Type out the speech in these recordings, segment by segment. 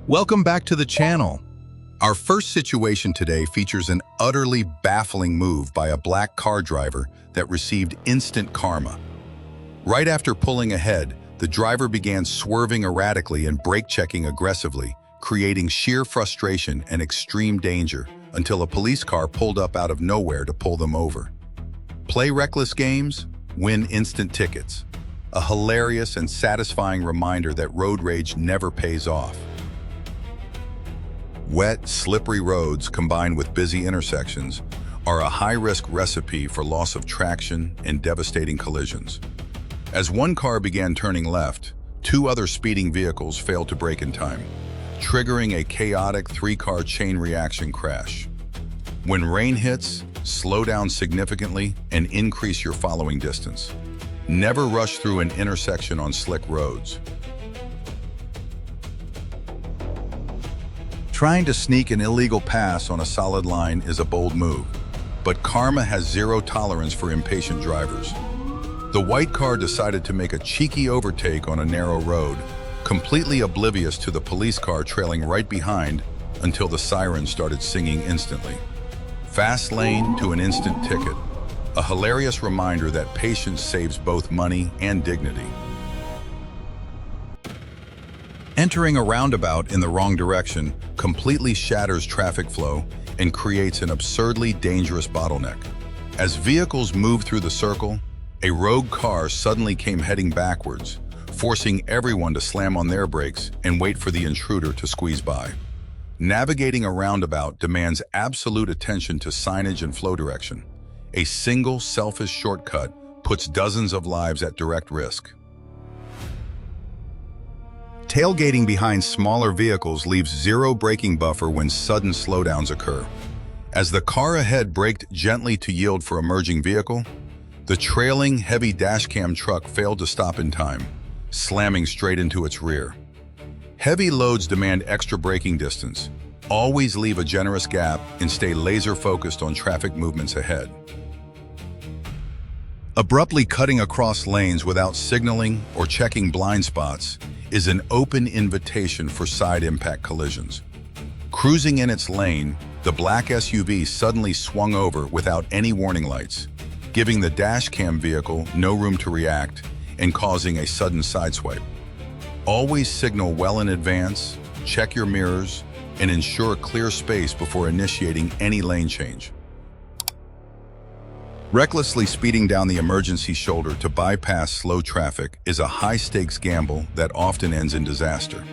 Welcome back to the channel. Our first situation today features an utterly baffling move by a black car driver that received instant karma. Right after pulling ahead, the driver began swerving erratically and brake-checking aggressively, creating sheer frustration and extreme danger until a police car pulled up out of nowhere to pull them over. Play reckless games, win instant tickets. A hilarious and satisfying reminder that road rage never pays off. Wet, slippery roads combined with busy intersections are a high-risk recipe for loss of traction and devastating collisions. As one car began turning left, two other speeding vehicles failed to brake in time, triggering a chaotic three-car chain reaction crash. When rain hits, slow down significantly and increase your following distance. Never rush through an intersection on slick roads. Trying to sneak an illegal pass on a solid line is a bold move, but karma has zero tolerance for impatient drivers. The white car decided to make a cheeky overtake on a narrow road, completely oblivious to the police car trailing right behind until the siren started singing instantly. Fast lane to an instant ticket, a hilarious reminder that patience saves both money and dignity. Entering a roundabout in the wrong direction completely shatters traffic flow and creates an absurdly dangerous bottleneck. As vehicles move through the circle, a rogue car suddenly came heading backwards, forcing everyone to slam on their brakes and wait for the intruder to squeeze by. Navigating a roundabout demands absolute attention to signage and flow direction. A single selfish shortcut puts dozens of lives at direct risk. Tailgating behind smaller vehicles leaves zero braking buffer when sudden slowdowns occur. As the car ahead braked gently to yield for a merging vehicle, the trailing heavy dashcam truck failed to stop in time, slamming straight into its rear. Heavy loads demand extra braking distance. Always leave a generous gap and stay laser-focused on traffic movements ahead. Abruptly cutting across lanes without signaling or checking blind spots is an open invitation for side impact collisions. Cruising in its lane, the black SUV suddenly swung over without any warning lights, giving the dashcam vehicle no room to react and causing a sudden sideswipe. Always signal well in advance, check your mirrors, and ensure clear space before initiating any lane change. Recklessly speeding down the emergency shoulder to bypass slow traffic is a high-stakes gamble that often ends in disaster.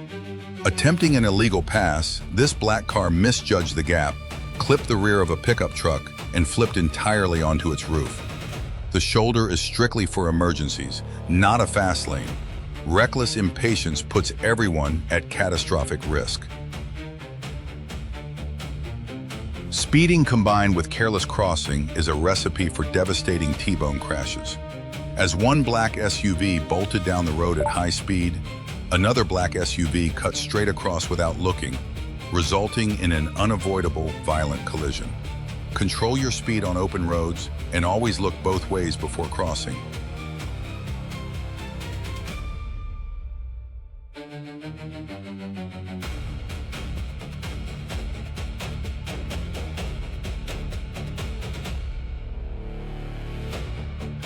Attempting an illegal pass, this black car misjudged the gap, clipped the rear of a pickup truck, and flipped entirely onto its roof. The shoulder is strictly for emergencies, not a fast lane. Reckless impatience puts everyone at catastrophic risk. Speeding combined with careless crossing is a recipe for devastating T-bone crashes. As one black SUV bolted down the road at high speed, another black SUV cut straight across without looking, resulting in an unavoidable violent collision. Control your speed on open roads and always look both ways before crossing.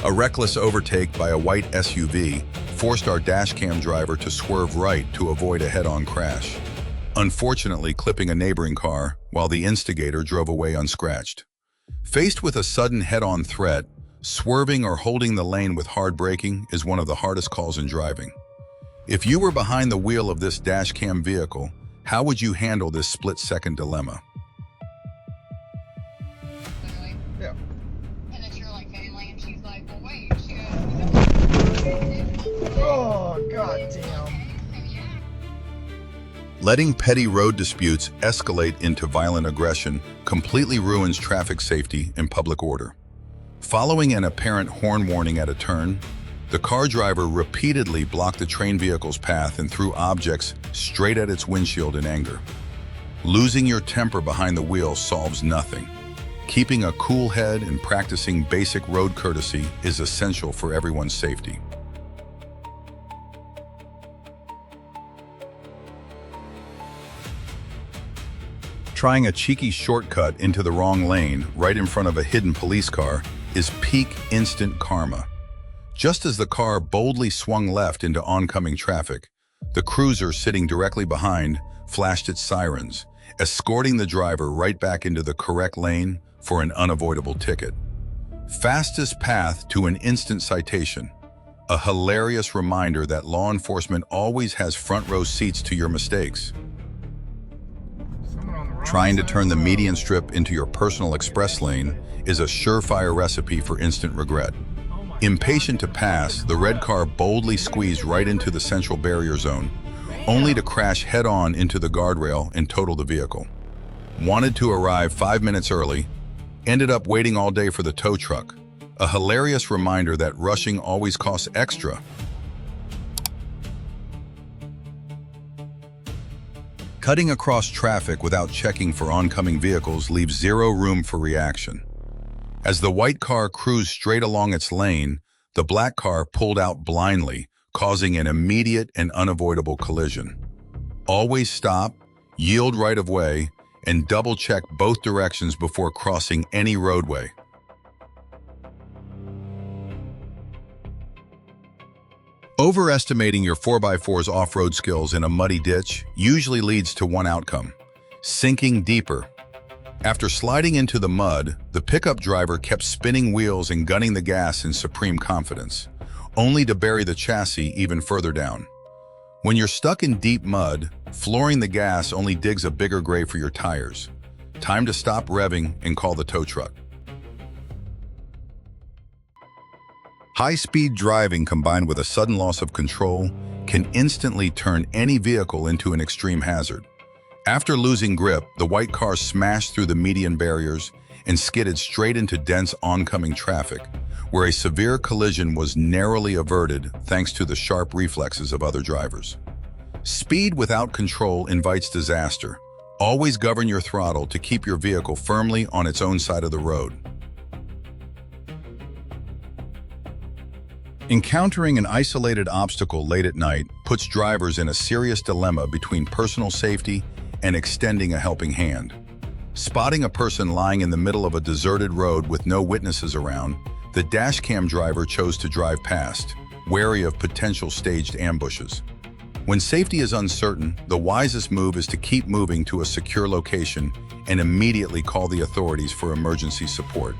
A reckless overtake by a white SUV forced our dashcam driver to swerve right to avoid a head-on crash, unfortunately clipping a neighboring car while the instigator drove away unscratched. Faced with a sudden head-on threat, swerving or holding the lane with hard braking is one of the hardest calls in driving. If you were behind the wheel of this dashcam vehicle, how would you handle this split-second dilemma? Yeah. And it's your like family, and she's like, well, wait, she goes, Oh, god damn. Letting petty road disputes escalate into violent aggression completely ruins traffic safety and public order. Following an apparent horn warning at a turn, the car driver repeatedly blocked the train vehicle's path and threw objects straight at its windshield in anger. Losing your temper behind the wheel solves nothing. Keeping a cool head and practicing basic road courtesy is essential for everyone's safety. Trying a cheeky shortcut into the wrong lane right in front of a hidden police car is peak instant karma. Just as the car boldly swung left into oncoming traffic, the cruiser sitting directly behind flashed its sirens, escorting the driver right back into the correct lane for an unavoidable ticket. Fastest path to an instant citation. A hilarious reminder that law enforcement always has front row seats to your mistakes. Trying to turn the median strip into your personal express lane is a surefire recipe for instant regret. Impatient to pass, the red car boldly squeezed right into the central barrier zone, only to crash head-on into the guardrail and total the vehicle. Wanted to arrive 5 minutes early, ended up waiting all day for the tow truck. A hilarious reminder that rushing always costs extra. Cutting across traffic without checking for oncoming vehicles leaves zero room for reaction. As the white car cruised straight along its lane, the black car pulled out blindly, causing an immediate and unavoidable collision. Always stop, yield right of way, and double-check both directions before crossing any roadway. Overestimating your 4x4's off-road skills in a muddy ditch usually leads to one outcome: sinking deeper. After sliding into the mud, the pickup driver kept spinning wheels and gunning the gas in supreme confidence, only to bury the chassis even further down. When you're stuck in deep mud, flooring the gas only digs a bigger grave for your tires. Time to stop revving and call the tow truck. High-speed driving combined with a sudden loss of control can instantly turn any vehicle into an extreme hazard. After losing grip, the white car smashed through the median barriers and skidded straight into dense oncoming traffic, where a severe collision was narrowly averted thanks to the sharp reflexes of other drivers. Speed without control invites disaster. Always govern your throttle to keep your vehicle firmly on its own side of the road. Encountering an isolated obstacle late at night puts drivers in a serious dilemma between personal safety and extending a helping hand. Spotting a person lying in the middle of a deserted road with no witnesses around, the Dashcam driver chose to drive past, wary of potential staged ambushes. When safety is uncertain, the wisest move is to keep moving to a secure location and immediately call the authorities for emergency support.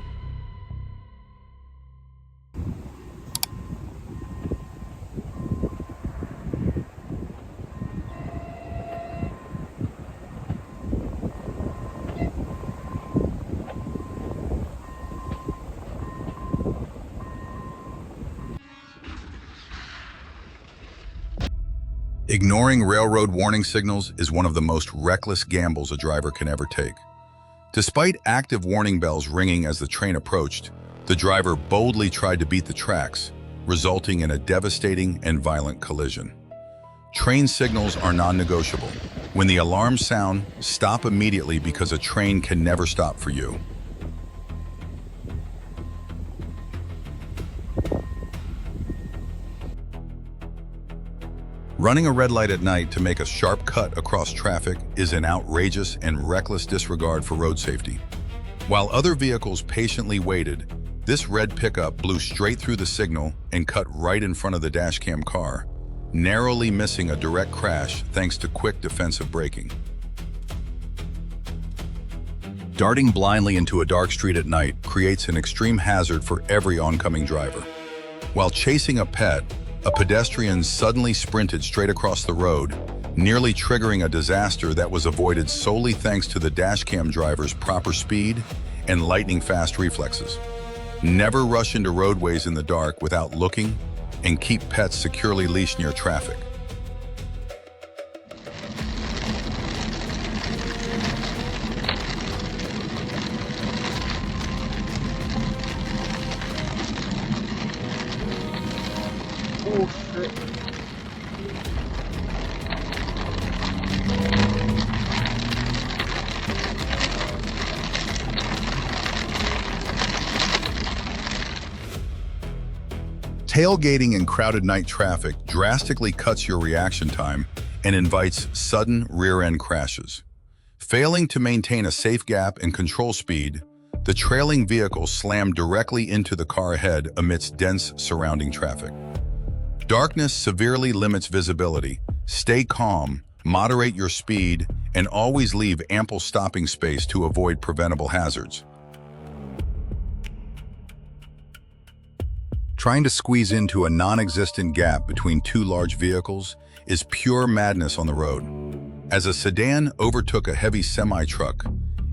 Ignoring railroad warning signals is one of the most reckless gambles a driver can ever take. Despite active warning bells ringing as the train approached, the driver boldly tried to beat the tracks, resulting in a devastating and violent collision. Train signals are non-negotiable. When the alarms sound, stop immediately because a train can never stop for you. Running a red light at night to make a sharp cut across traffic is an outrageous and reckless disregard for road safety. While other vehicles patiently waited, this red pickup blew straight through the signal and cut right in front of the Dashcam car, narrowly missing a direct crash thanks to quick defensive braking. Darting blindly into a dark street at night creates an extreme hazard for every oncoming driver. While chasing a pet, a pedestrian suddenly sprinted straight across the road, nearly triggering a disaster that was avoided solely thanks to the Dashcam driver's proper speed and lightning-fast reflexes. Never rush into roadways in the dark without looking, and keep pets securely leashed near traffic. Oh shit. Tailgating in crowded night traffic drastically cuts your reaction time and invites sudden rear-end crashes. Failing to maintain a safe gap and control speed, the trailing vehicle slammed directly into the car ahead amidst dense surrounding traffic. Darkness severely limits visibility. Stay calm, moderate your speed, and always leave ample stopping space to avoid preventable hazards. Trying to squeeze into a non-existent gap between two large vehicles is pure madness on the road. As a sedan overtook a heavy semi-truck,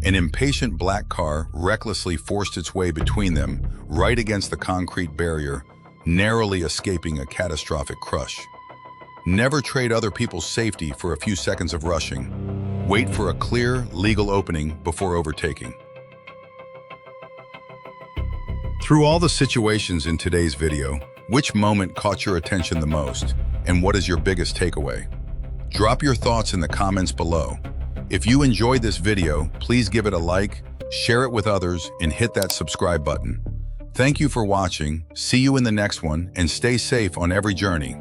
an impatient black car recklessly forced its way between them, right against the concrete barrier, narrowly escaping a catastrophic crush. Never trade other people's safety for a few seconds of rushing. Wait for a clear, legal opening before overtaking. Through all the situations in today's video, which moment caught your attention the most, and what is your biggest takeaway? Drop your thoughts in the comments below. If you enjoyed this video, please give it a like, share it with others, and hit that subscribe button. Thank you for watching, see you in the next one, and stay safe on every journey.